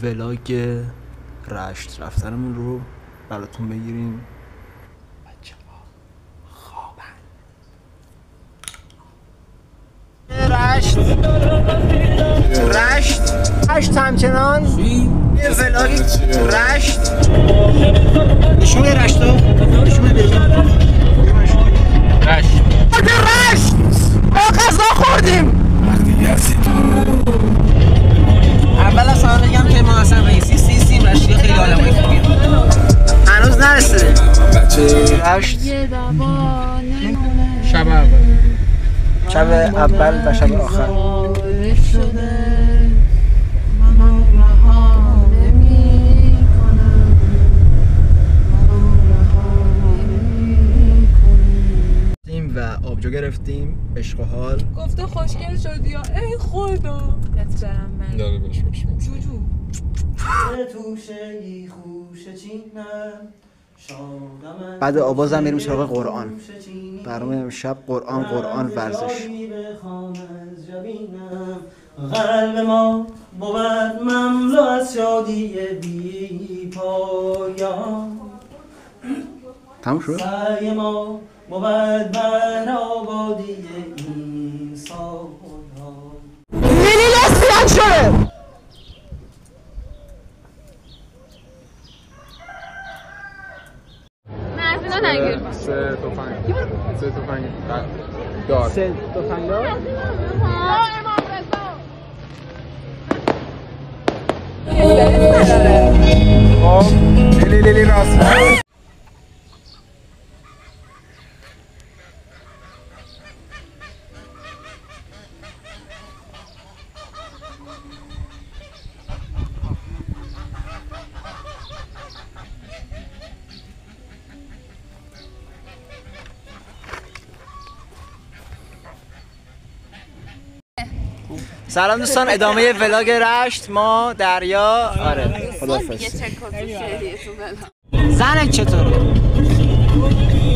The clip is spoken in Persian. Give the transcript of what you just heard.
ولاگ رشت رفتنمون رو براتون بگیریم. بچه ها خوابن. رشت همچنان یه ولاگ رشت. نشون رشتو نشون رشت ما غذا خوردیم. اول از همه بگم که ما اصلا رئیسی سیستیم رشتی خیلی آدمای خوبیه. هنوز نرسیده رشت. شب اول و شب آخر. و آبجو گرفتیم. عشق و حال گفته خوشگل شدی یا ای خدا نت برم من داره بهش جوجو بعد آواز هم میریم سراغ قرآن. برنامه امشب قرآن ورزش. قلب ما بود مملو از شادی بی پایان. تموم شد؟ سعی ما بود بر آبادی این سالان. میلی لسیان شده. مرزینا نگیر. سه تفنگ دار. سه تفنگ دار؟ لیلی راست. سلام دوستان، ادامه ولاگ رشت. ما دریا. آره خداحافظ. دیگه چک کن تو شهریه تو بلا. زنک چطوره؟